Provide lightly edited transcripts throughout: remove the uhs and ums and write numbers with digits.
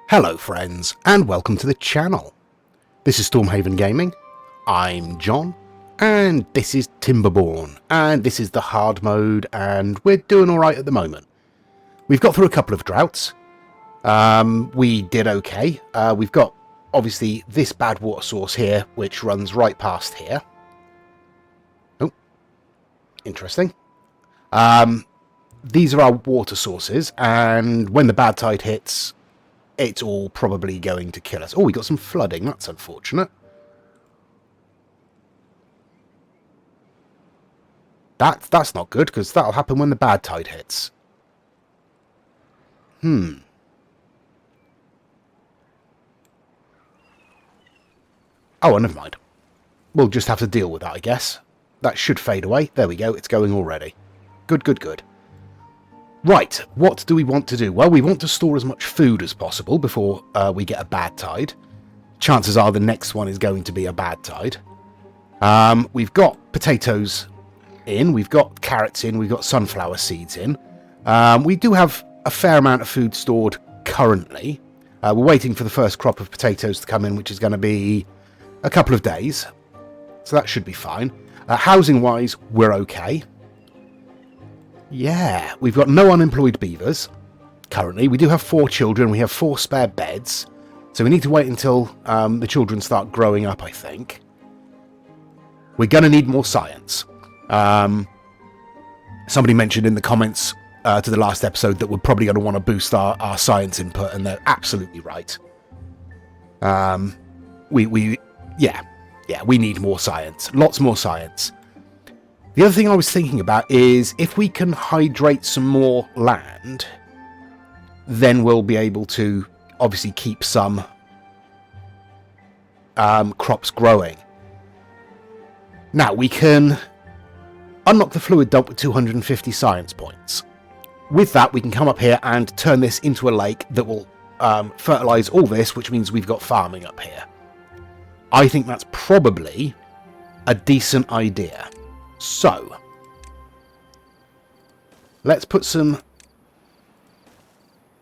Hello friends, and welcome to the channel. This is Stormhaven Gaming, I'm John, and this is Timberborn, and this is the hard mode, and we're doing alright at the moment. We've got through a couple of droughts, we did okay. We've got, obviously, this bad water source here, which runs right past here. Oh, interesting. These are our water sources, and when the bad tide hits, it's all probably going to kill us. Oh, we got some flooding. That's unfortunate. That's not good, because that'll happen when the bad tide hits. Oh, never mind. We'll just have to deal with that, I guess. That should fade away. There we go. It's going already. Good, good, good. Right, what do we want to do? Well, we want to store as much food as possible before we get a bad tide. Chances are the next one is going to be a bad tide. We've got potatoes in, we've got carrots in, we've got sunflower seeds in. We do have a fair amount of food stored currently. We're waiting for the first crop of potatoes to come in, which is going to be a couple of days. So that should be fine. Housing-wise, we're okay. Yeah, we've got no unemployed beavers currently. We do have 4 children. We have 4 spare beds. So we need to wait until the children start growing up, I think. We're going to need more science. Somebody mentioned in the comments to the last episode that we're probably going to want to boost our science input, and they're absolutely right. We need more science. Lots more science. The other thing I was thinking about is if we can hydrate some more land, then we'll be able to obviously keep some crops growing. Now, we can unlock the fluid dump with 250 science points. With that, we can come up here and turn this into a lake that will fertilise all this, which means we've got farming up here. I think that's probably a decent idea. So, let's put some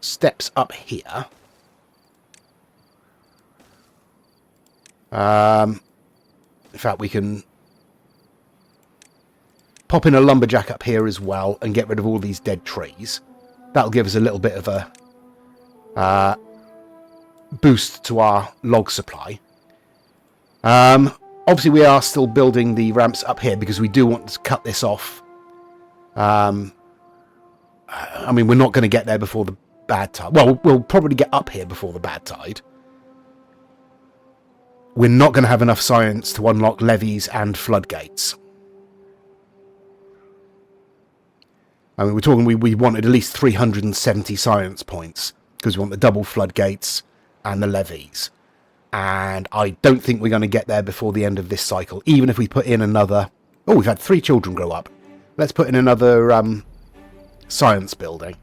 steps up here. In fact, we can pop in a lumberjack up here as well and get rid of all these dead trees. That'll give us a little bit of a boost to our log supply. Obviously, we are still building the ramps up here because we do want to cut this off. I mean, we're not going to get there before the bad tide. Well, we'll probably get up here before the bad tide. We're not going to have enough science to unlock levees and floodgates. I mean, we're talking we wanted at least 370 science points because we want the double floodgates and the levees. And I don't think we're going to get there before the end of this cycle, even if we put in another... Oh, we've had 3 children grow up. Let's put in another science building.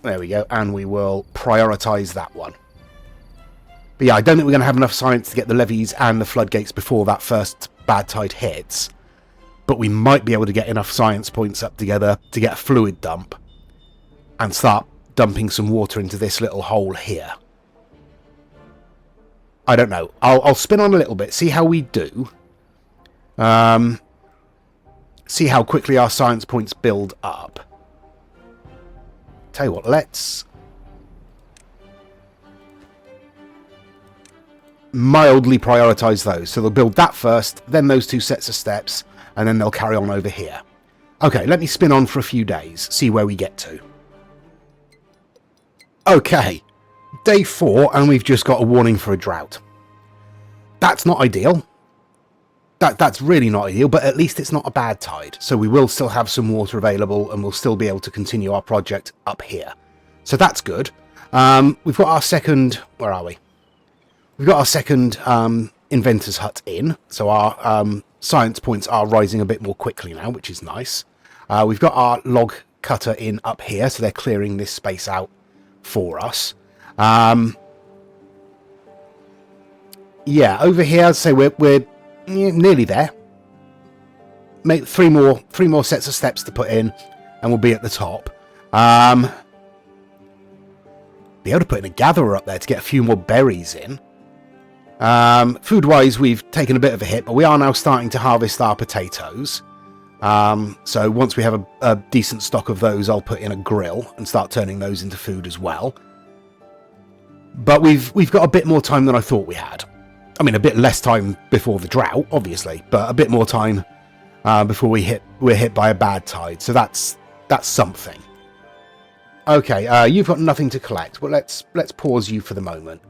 There we go, and we will prioritise that one. But yeah, I don't think we're going to have enough science to get the levees and the floodgates before that first bad tide hits. But we might be able to get enough science points up together to get a fluid dump and start dumping some water into this little hole here. I don't know. I'll spin on a little bit, see how we do. See how quickly our science points build up. Tell you what, let's mildly prioritise those. So they'll build that first, then those 2 sets of steps, and then they'll carry on over here. Okay, let me spin on for a few days, see where we get to. Okay, day 4, and we've just got a warning for a drought. That's not ideal. That's really not ideal, but at least it's not a bad tide. So we will still have some water available, and we'll still be able to continue our project up here. So that's good. We've got our second... Where are we? We've got our second inventor's hut in. So our science points are rising a bit more quickly now, which is nice. We've got our log cutter in up here, so they're clearing this space out for us. Yeah, over here, I'd say we're nearly there. Make three more sets of steps to put in, and we'll be at the top. Be able to put in a gatherer up there to get a few more berries in. Food-wise, we've taken a bit of a hit, but we are now starting to harvest our potatoes. So once we have a decent stock of those, I'll put in a grill and start turning those into food as well. But we've got a bit more time than I thought we had. I mean, a bit less time before the drought, obviously, but a bit more time before we're hit by a bad tide. So that's something. Okay, you've got nothing to collect, but let's pause you for the moment.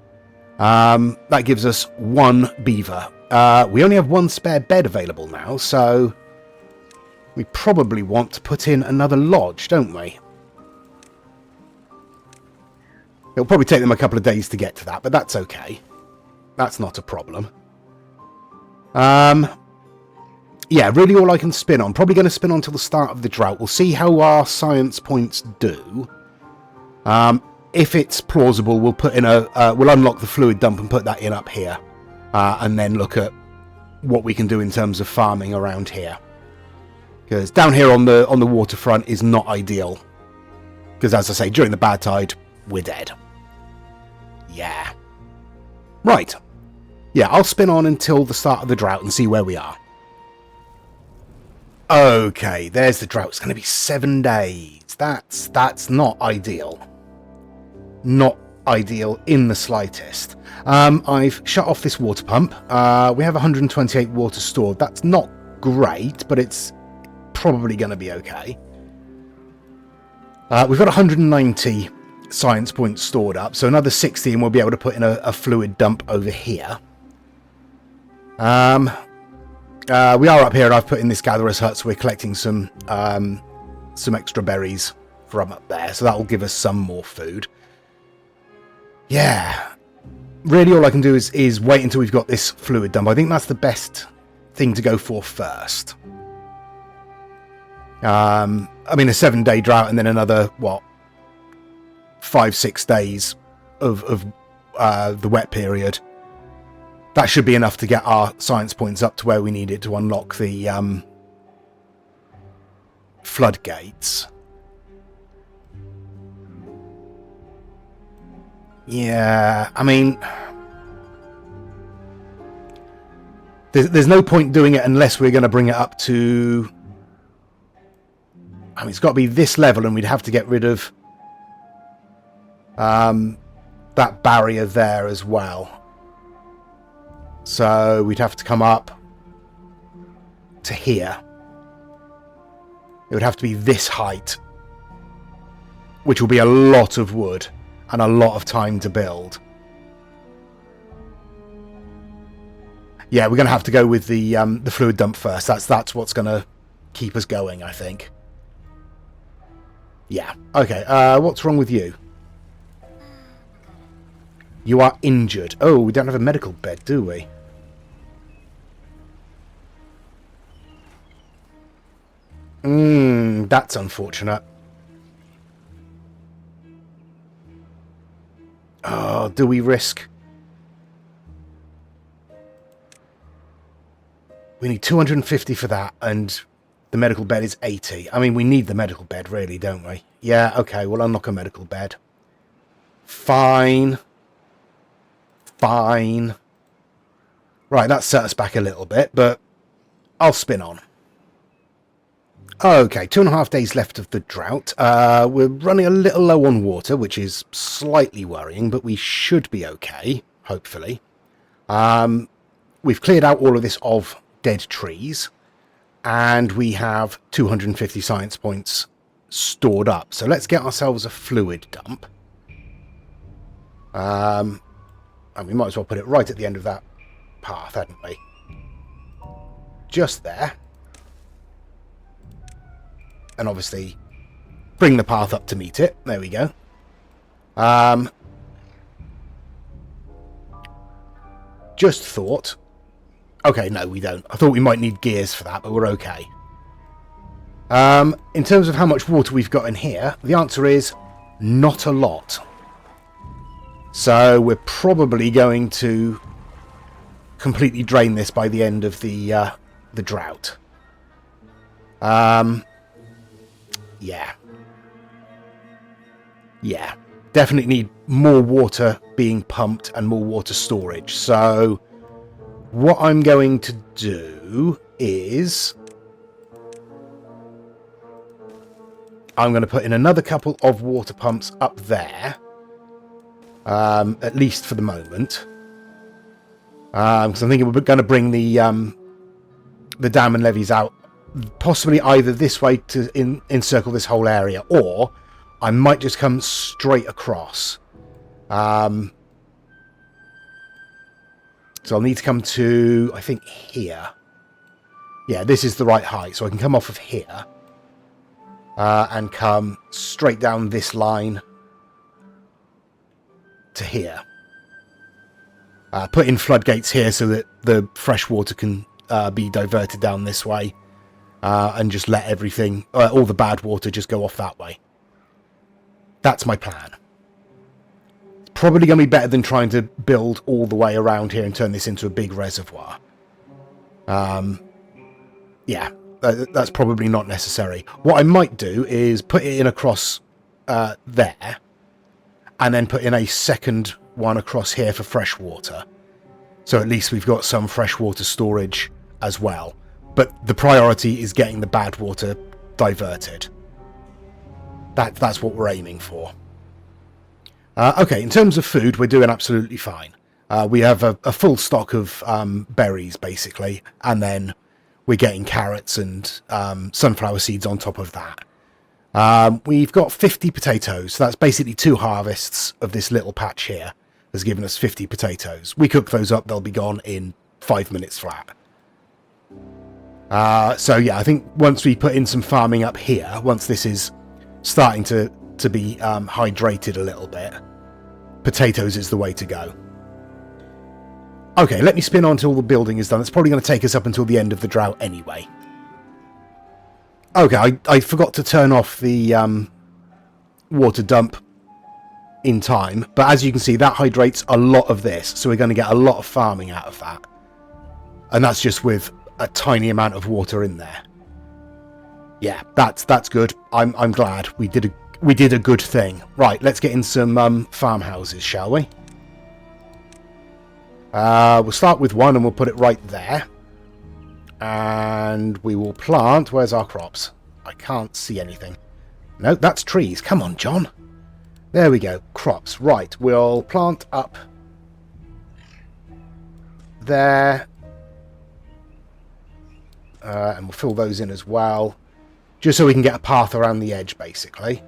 That gives us 1 beaver. We only have 1 spare bed available now, so we probably want to put in another lodge, don't we? It'll probably take them a couple of days to get to that, but that's okay. That's not a problem. Yeah, really all I can spin on. Probably going to spin on till the start of the drought. We'll see how our science points do. If it's plausible, we'll put in we'll unlock the fluid dump and put that in up here, and then look at what we can do in terms of farming around here. Because down here on the waterfront is not ideal. Because as I say, during the bad tide, we're dead. Yeah. Right. Yeah, I'll spin on until the start of the drought and see where we are. Okay, there's the drought. It's going to be 7 days. That's not ideal. Not ideal in the slightest. I've shut off this water pump. We have 128 water stored. That's not great, but it's probably going to be okay. We've got 190 science points stored up, so another 60 and we'll be able to put in a fluid dump over here. We are up here and I've put in this gatherer's hut, so we're collecting some extra berries from up there, so that will give us some more food. Yeah, really all I can do is wait until we've got this fluid dump. I think that's the best thing to go for first. I mean, a 7-day drought and then another, what, 5-6 days of the wet period. That should be enough to get our science points up to where we need it to unlock the floodgates. Yeah, I mean, there's no point doing it unless we're going to bring it up to... I mean, it's got to be this level, and we'd have to get rid of that barrier there as well. So we'd have to come up to here. It would have to be this height, which will be a lot of wood and a lot of time to build. Yeah, we're going to have to go with the fluid dump first. That's what's going to keep us going, I think. Yeah. Okay. What's wrong with you? You are injured. Oh, we don't have a medical bed, do we? That's unfortunate. Oh, do we risk? We need 250 for that, and the medical bed is 80. I mean, we need the medical bed, really, don't we? Yeah, okay, we'll unlock a medical bed. Fine. Fine. Right, that set us back a little bit, but I'll spin on. Okay, 2.5 days left of the drought. We're running a little low on water, which is slightly worrying, but we should be okay, hopefully. We've cleared out all of this of dead trees, and we have 250 science points stored up. So let's get ourselves a fluid dump. And we might as well put it right at the end of that path, hadn't we? Just there. And obviously bring the path up to meet it. There we go. Just thought... Okay, no, we don't. I thought we might need gears for that, but we're okay. In terms of how much water we've got in here, the answer is not a lot. So we're probably going to completely drain this by the end of the drought. Yeah. Yeah, definitely need more water being pumped and more water storage. So what I'm going to do is I'm going to put in another couple of water pumps up there, at least for the moment, because I'm thinking we're going to bring the dam and levees out, possibly either this way to encircle this whole area, or I might just come straight across. So I'll need to come to, I think, here. Yeah, this is the right height, so I can come off of here and come straight down this line to here. Put in floodgates here so that the fresh water can be diverted down this way, and just let everything, all the bad water, just go off that way. That's my plan. It's probably going to be better than trying to build all the way around here and turn this into a big reservoir. Yeah, that's probably not necessary. What I might do is put it in across there, and then put in a second one across here for fresh water. So at least we've got some freshwater storage as well. But the priority is getting the bad water diverted. That's what we're aiming for. Okay, in terms of food, we're doing absolutely fine. We have a full stock of berries, basically, and then we're getting carrots and sunflower seeds on top of that. We've got 50 potatoes, so that's basically 2 harvests of this little patch here has given us 50 potatoes. We cook those up, they'll be gone in 5 minutes flat. So yeah, I think once we put in some farming up here, once this is starting to be hydrated a little bit, potatoes is the way to go. Okay, let me spin on until the building is done. It's probably going to take us up until the end of the drought anyway. Okay, I forgot to turn off the water dump in time, but as you can see, that hydrates a lot of this, so we're going to get a lot of farming out of that. And that's just with a tiny amount of water in there. Yeah, that's good. I'm glad we did a good thing. Right, let's get in some farmhouses, shall we? We'll start with one and we'll put it right there. And we will plant... Where's our crops? I can't see anything. No, that's trees. Come on, John. There we go. Crops. Right, we'll plant up there. And we'll fill those in as well. Just so we can get a path around the edge, basically.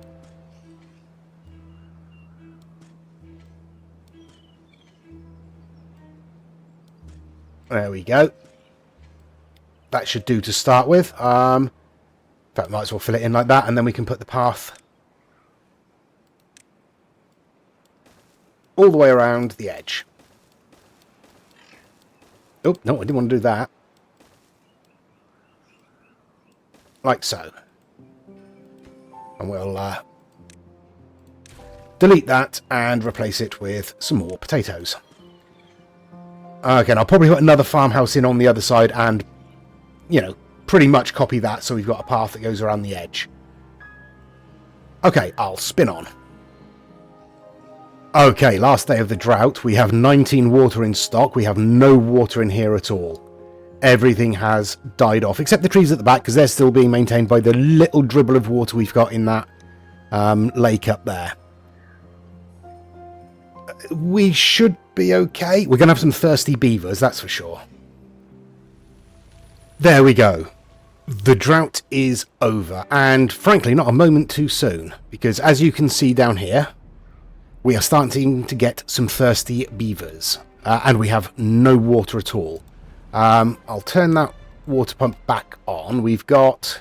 There we go. That should do to start with. In fact, might as well fill it in like that, and then we can put the path all the way around the edge. Oh, no, I didn't want to do that. Like so. And we'll delete that and replace it with some more potatoes. Okay, and I'll probably put another farmhouse in on the other side and, you know, pretty much copy that so we've got a path that goes around the edge. Okay, I'll spin on. Okay, last day of the drought. We have 19 water in stock. We have no water in here at all. Everything has died off, except the trees at the back, because they're still being maintained by the little dribble of water we've got in that lake up there. We should be okay. We're going to have some thirsty beavers, that's for sure. There we go. The drought is over, and frankly, not a moment too soon, because as you can see down here, we are starting to get some thirsty beavers, and we have no water at all. I'll turn that water pump back on. We've got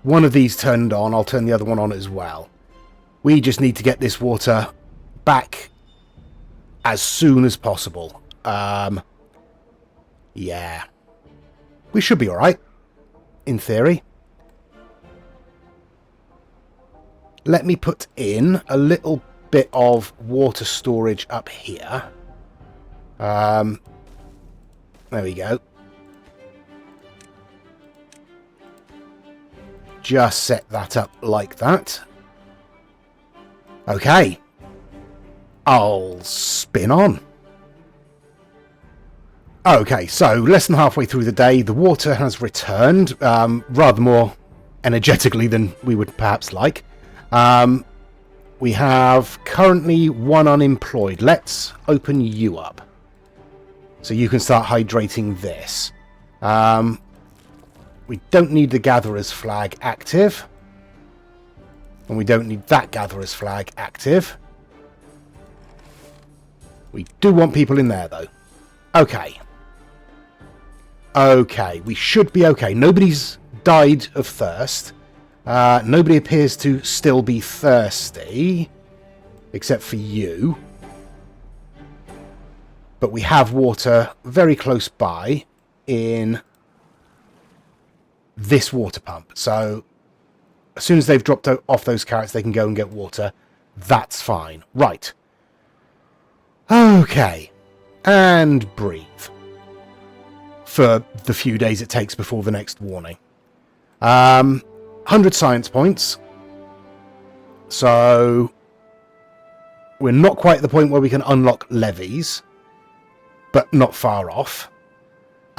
one of these turned on. I'll turn the other one on as well. We just need to get this water back as soon as possible. Yeah. We should be alright, in theory. Let me put in a little bit of water storage up here. There we go. Just set that up like that. Okay. I'll spin on. Okay, so less than halfway through the day, the water has returned, rather more energetically than we would perhaps like. We have currently 1 unemployed. Let's open you up, so you can start hydrating this. We don't need the gatherer's flag active, and we don't need that gatherer's flag active. We do want people in there, though. Okay. Okay, we should be okay. Nobody's died of thirst. Nobody appears to still be thirsty, except for you. But we have water very close by in this water pump. So as soon as they've dropped off those carrots, they can go and get water. That's fine. Right. Okay. And breathe. For the few days it takes before the next warning. 100 science points. So we're not quite at the point where we can unlock levies, but not far off.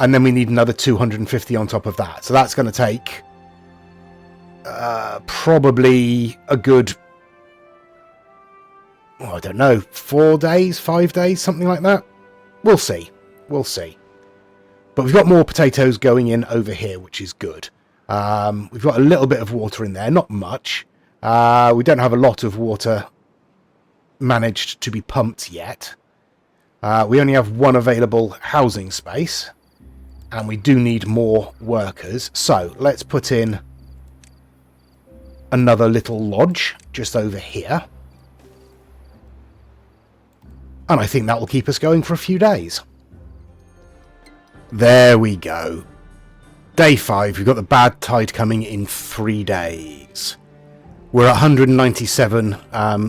And then we need another 250 on top of that. So that's going to take probably a good, I don't know, 4 days, 5 days, something like that. We'll see. We'll see. But we've got more potatoes going in over here, which is good. We've got a little bit of water in there, not much. We don't have a lot of water managed to be pumped yet. We only have 1 available housing space, and we do need more workers. So let's put in another little lodge just over here. And I think that will keep us going for a few days. There we go. Day 5, we've got the Badtide coming in 3 days. We're at 197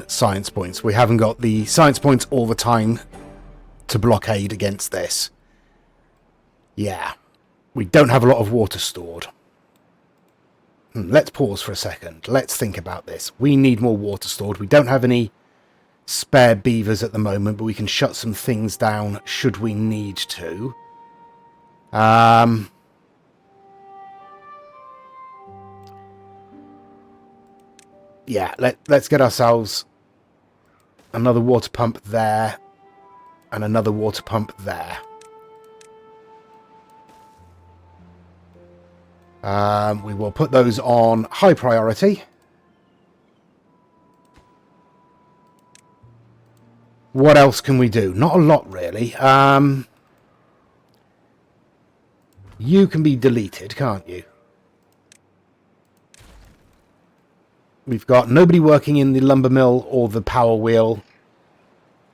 science points. We haven't got the science points all the time to blockade against this. Yeah. We don't have a lot of water stored. Let's pause for a second. Let's think about this. We need more water stored. We don't have any spare beavers at the moment, but we can shut some things down should we need to. Yeah, let's get ourselves another water pump there and another water pump there. We will put those on high priority. What else can we do? Not a lot, really. You can be deleted, can't you? We've got nobody working in the lumber mill or the power wheel.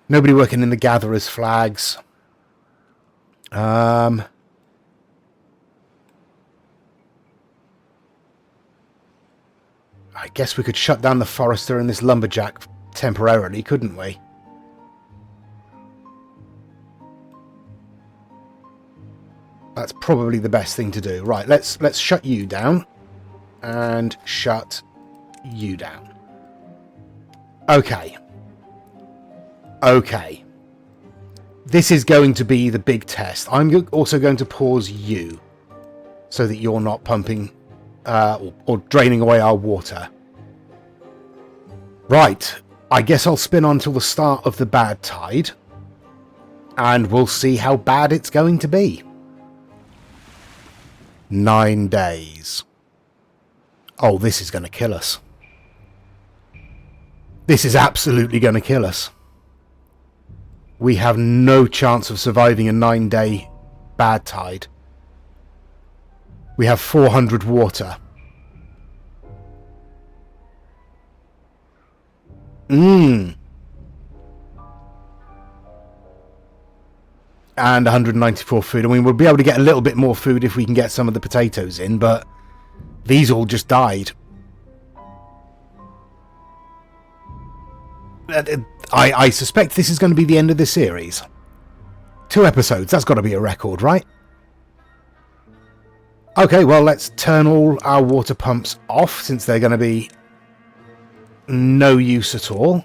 Nobody working in the gatherer's flags. I guess we could shut down the forester and this lumberjack temporarily, couldn't we? That's probably the best thing to do. Right, let's shut you down and shut you down. Okay. Okay. This is going to be the big test. I'm also going to pause you so that you're not pumping or draining away our water. Right. I guess I'll spin on till the start of the Badtide, and we'll see how bad it's going to be. 9 days. Oh, this is going to kill us. This is absolutely going to kill us. We have no chance of surviving a 9-day Badtide. We have 400 water. And 194 food. I mean, we'll be able to get a little bit more food if we can get some of the potatoes in, but these all just died. I suspect this is going to be the end of the series. 2 episodes, that's got to be a record, right? Okay, well, let's turn all our water pumps off, since they're going to be no use at all.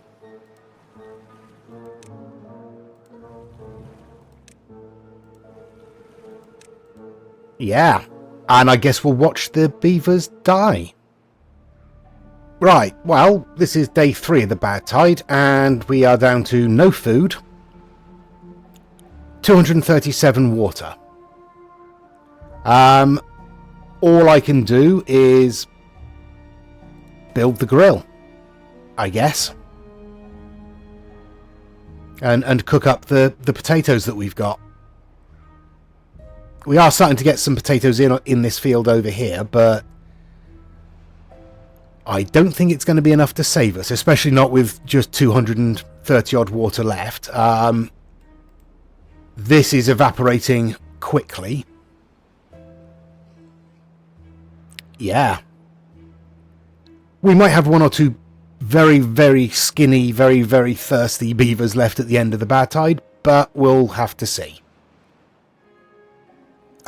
Yeah. And I guess we'll watch the beavers die. Right, well, this is day 3 of the bad tide, and we are down to no food, 237 water. All I can do is build the grill, I guess, and cook up the potatoes that we've got. We are starting to get some potatoes in this field over here, but I don't think it's going to be enough to save us, especially not with just 230 odd water left. This is evaporating quickly. Yeah. We might have 1 or 2 very, very skinny, very, very thirsty beavers left at the end of the bad tide, but we'll have to see.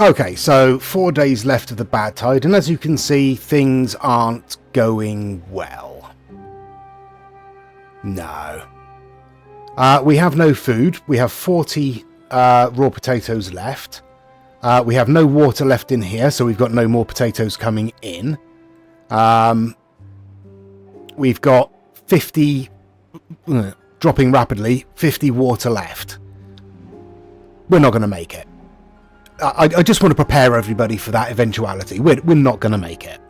Okay, so 4 days left of the bad tide, and as you can see, things aren't going well. No. We have no food. We have 40 raw potatoes left. We have no water left in here, so we've got no more potatoes coming in. We've got 50, dropping rapidly, 50 water left. We're not going to make it. I just want to prepare everybody for that eventuality. We're not going to make it.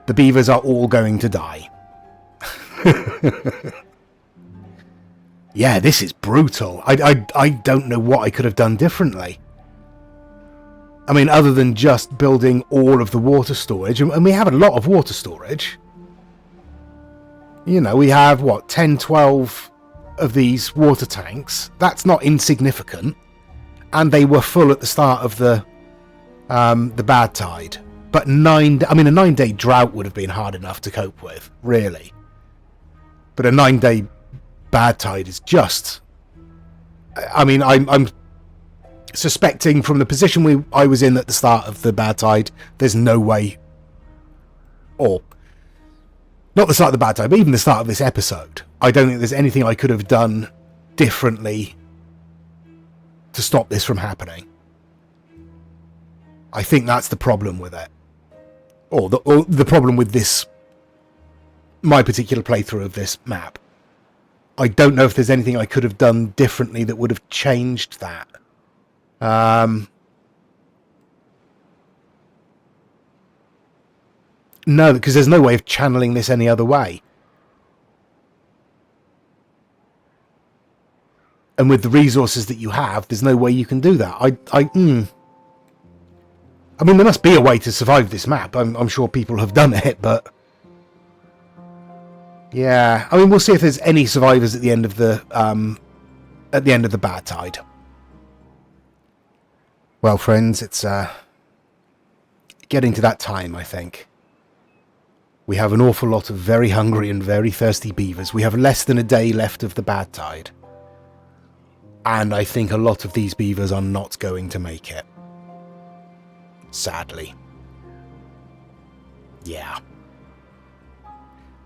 The beavers are all going to die. Yeah, this is brutal. I don't know what I could have done differently. I mean, other than just building all of the water storage, and we have a lot of water storage. You know, we have, what, 10, 12 of these water tanks. That's not insignificant. And they were full at the start of the bad tide. But a 9-day drought would have been hard enough to cope with, really. But a 9-day bad tide is just... I mean, I'm suspecting from the position I was in at the start of the bad tide, there's no way... Or, not the start of the bad tide, but even the start of this episode. I don't think there's anything I could have done differently to stop this from happening. I think that's the problem with it. Or the problem with this, my particular playthrough of this map. I don't know if there's anything I could have done differently that would have changed that. No, because there's no way of channeling this any other way. And with the resources that you have, there's no way you can do that. I mean, there must be a way to survive this map. I'm sure people have done it, but... Yeah, I mean, we'll see if there's any survivors at the end of the bad tide. Well, friends, it's getting to that time, I think. We have an awful lot of very hungry and very thirsty beavers. We have less than a day left of the bad tide. And I think a lot of these beavers are not going to make it. Sadly. Yeah.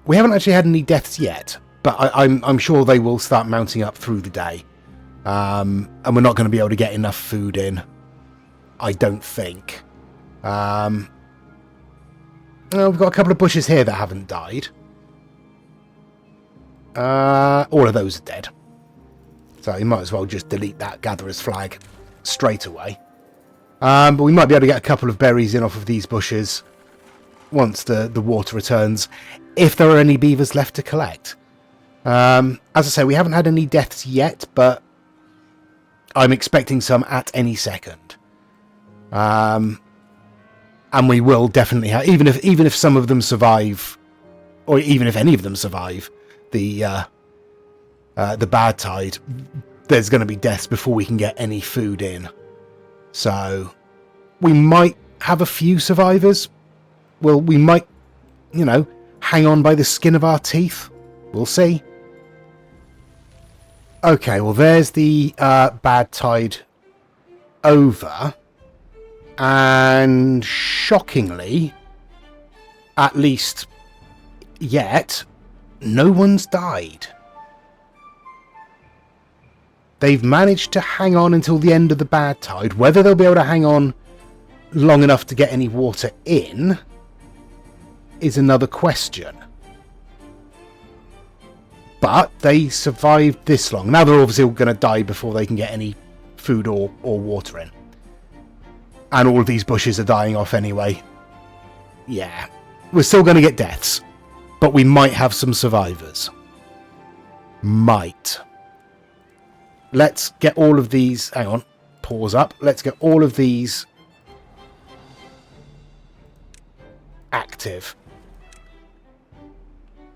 We haven't actually had any deaths yet, but I'm sure they will start mounting up through the day. And we're not going to be able to get enough food in. I don't think. Well, we've got a couple of bushes here that haven't died. All of those are dead. So you might as well just delete that gatherer's flag straight away. But we might be able to get a couple of berries in off of these bushes once the water returns, if there are any beavers left to collect. As I say, we haven't had any deaths yet, but I'm expecting some at any second. And we will definitely have, even if some of them survive, or even if any of them survive the bad tide, there's going to be deaths before we can get any food in. So we might have a few survivors. Well, we might, hang on by the skin of our teeth. We'll see. Okay, well, there's the bad tide over. And shockingly, at least yet, no one's died. They've managed to hang on until the end of the bad tide. Whether they'll be able to hang on long enough to get any water in is another question. But they survived this long. Now they're obviously all going to die before they can get any food or water in. And all of these bushes are dying off anyway. Yeah. We're still going to get deaths. But we might have some survivors. Might. Let's get all of these... Hang on. Pause up. Let's get all of these active.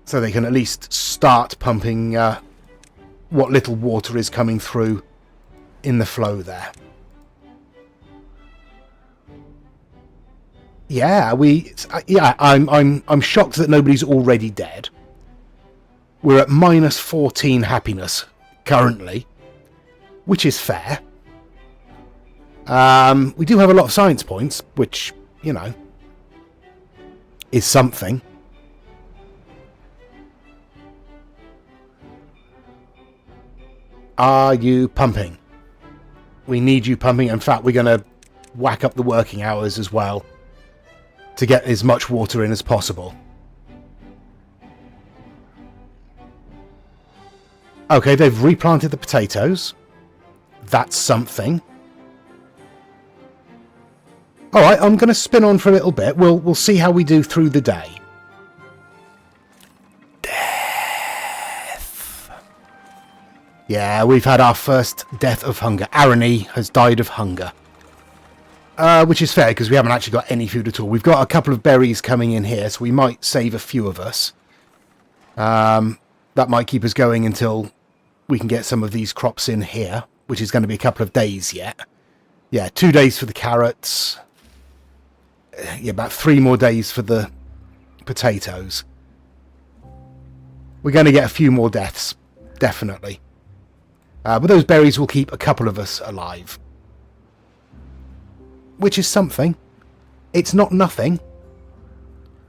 So they can at least start pumping what little water is coming through in the flow there. Yeah, I'm shocked that nobody's already dead. We're at minus 14 happiness currently, which is fair. We do have a lot of science points, which, you know, is something. Are you pumping? We need you pumping. In fact, we're going to whack up the working hours as well to get as much water in as possible. Okay, they've replanted the potatoes. That's something. Alright, I'm going to spin on for a little bit. We'll see how we do through the day. Death. Yeah, we've had our first death of hunger. Arany has died of hunger. Which is fair, because we haven't actually got any food at all. We've got a couple of berries coming in here, so we might save a few of us. That might keep us going until we can get some of these crops in here, which is going to be a couple of days yet. Yeah, 2 days for the carrots. Yeah, about 3 more days for the potatoes. We're going to get a few more deaths, definitely. But those berries will keep a couple of us alive. Which is something. It's not nothing.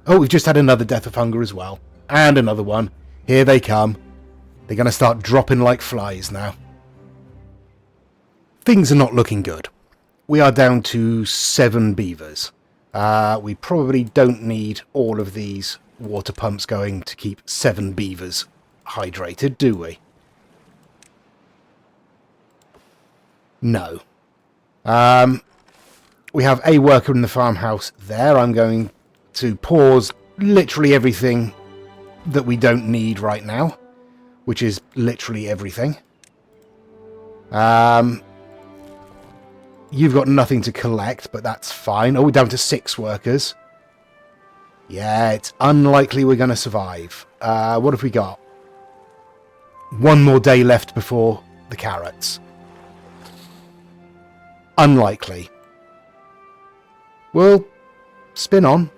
Oh, we've just had another death of hunger as well. And another one. Here they come. They're going to start dropping like flies now. Things are not looking good. We are down to 7 beavers. We probably don't need all of these water pumps going to keep 7 beavers hydrated, do we? No. We have a worker in the farmhouse there. I'm going to pause literally everything that we don't need right now, which is literally everything. You've got nothing to collect, but that's fine. Oh, we're down to 6 workers. Yeah, it's unlikely we're going to survive. What have we got? 1 more day left before the carrots. Unlikely. We'll spin on.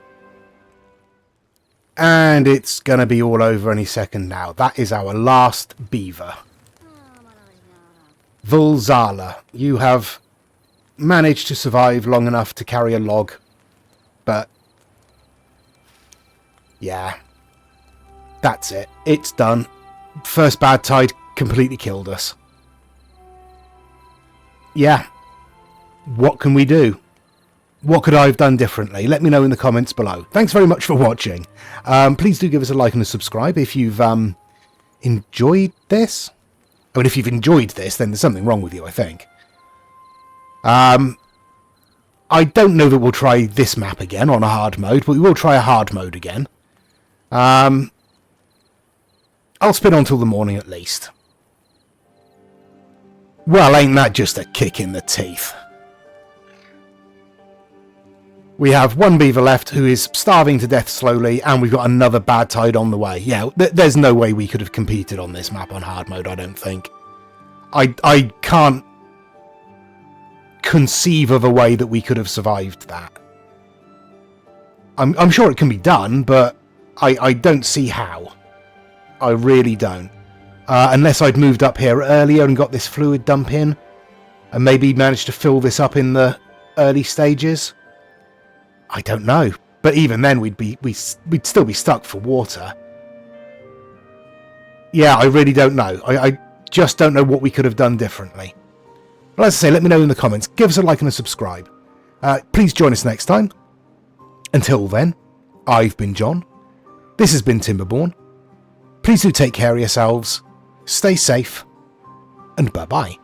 And it's going to be all over any second now. That is our last beaver. Vulzala, you have managed to survive long enough to carry a log. But, yeah. That's it. It's done. First bad tide completely killed us. Yeah. What can we do? What could I have done differently? Let me know in the comments below. Thanks very much for watching. Please do give us a like and a subscribe if you've enjoyed this. I mean, if you've enjoyed this, then there's something wrong with you, I think. I don't know that we'll try this map again on a hard mode, but we will try a hard mode again. I'll spin on till the morning at least. Well, ain't that just a kick in the teeth? We have 1 beaver left who is starving to death slowly, and we've got another bad tide on the way. Yeah, there's no way we could have competed on this map on hard mode, I don't think. I can't conceive of a way that we could have survived that. I'm sure it can be done, but I don't see how. I really don't. Unless I'd moved up here earlier and got this fluid dump in, and maybe managed to fill this up in the early stages. I don't know, but even then we'd still be stuck for water. Yeah, I really don't know. I just don't know what we could have done differently. Well, as I say, let me know in the comments. Give us a like and a subscribe. Please join us next time. Until then, I've been John. This has been Timberborn. Please do take care of yourselves, stay safe, and bye-bye.